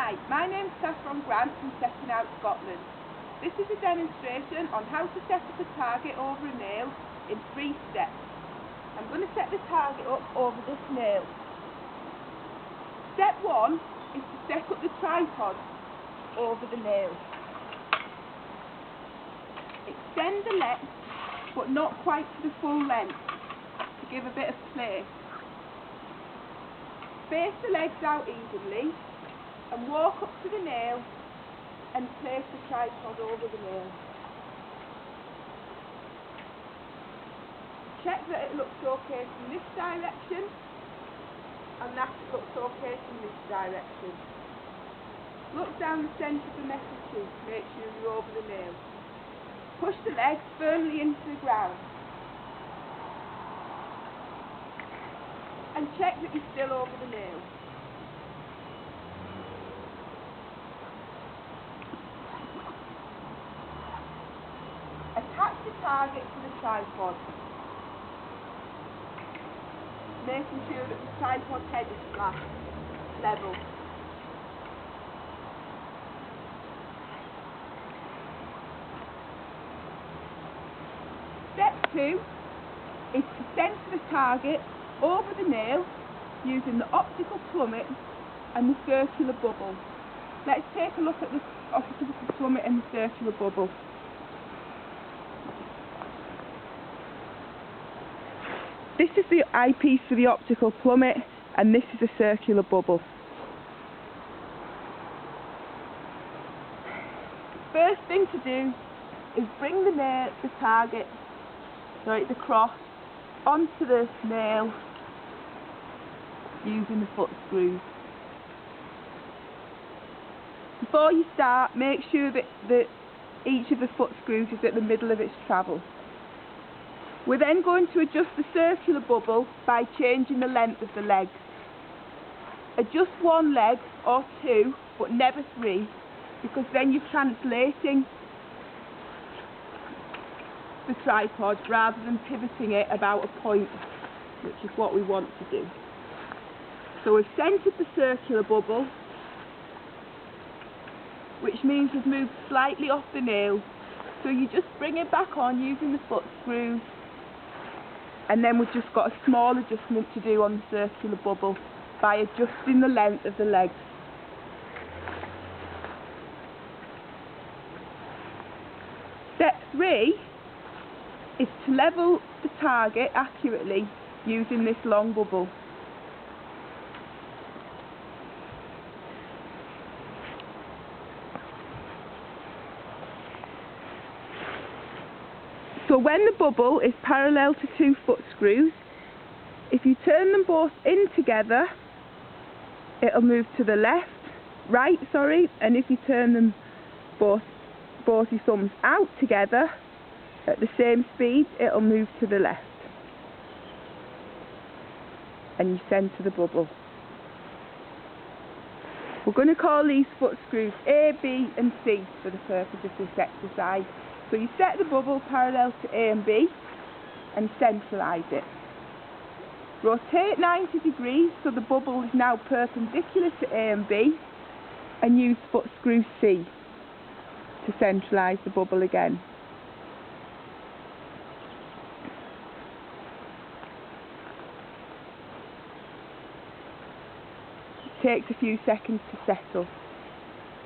Hi, my name's Saffron Grant from Setting Out Scotland. This is a demonstration on how to set up a target over a nail in 3 steps. I'm going to set the target up over this nail. Step 1 is to set up the tripod over the nail. Extend the length, but not quite to the full length, to give a bit of play. Space the legs out evenly and walk up to the nail and place the tripod over the nail. Check that it looks okay from this direction and that it looks okay from this direction. Look down the centre of the metal tube to make sure you're over the nail. Push the legs firmly into the ground and check that you're still over the nail. Attach the target to the tripod, making sure that the tripod head is flat, level. Step 2 is to centre the target over the nail using the optical plummet and the circular bubble. Let's take a look at the optical plummet and the circular bubble. This is the eyepiece for the optical plummet and this is a circular bubble. First thing to do is bring the target, the cross, onto the nail using the foot screws. Before you start, make sure that each of the foot screws is at the middle of its travel. We're then going to adjust the circular bubble by changing the length of the legs. Adjust 1 leg or 2, but never 3, because then you're translating the tripod rather than pivoting it about a point, which is what we want to do. So we've centred the circular bubble, which means we've moved slightly off the nail. So you just bring it back on using the foot screws, and then we've just got a small adjustment to do on the circular bubble by adjusting the length of the legs. Step 3 is to level the target accurately using this long bubble. So when the bubble is parallel to 2 foot screws, if you turn them both in together, it'll move to the right, and if you turn them both your thumbs out together at the same speed, it'll move to the left. And you centre the bubble. We're going to call these foot screws A, B and C for the purpose of this exercise. So you set the bubble parallel to A and B and centralise it. Rotate 90 degrees so the bubble is now perpendicular to A and B, and use foot screw C to centralise the bubble again. It takes a few seconds to settle.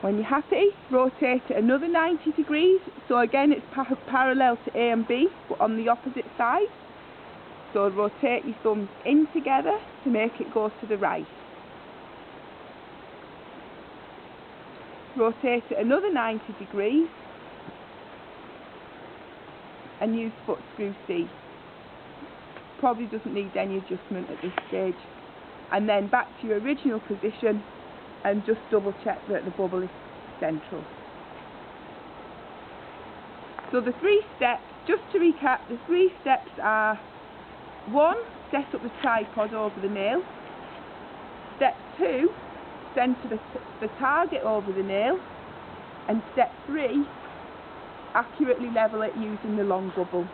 When you're happy, rotate it another 90 degrees, so again it's parallel to A and B, but on the opposite side. So rotate your thumbs in together to make it go to the right. Rotate it another 90 degrees and use foot screw C. Probably doesn't need any adjustment at this stage. And then back to your original position and just double check that the bubble is central. So the 3 steps, just to recap, the 3 steps are: 1, set up the tripod over the nail. Step 2, centre the target over the nail. And step 3, accurately level it using the long bubble.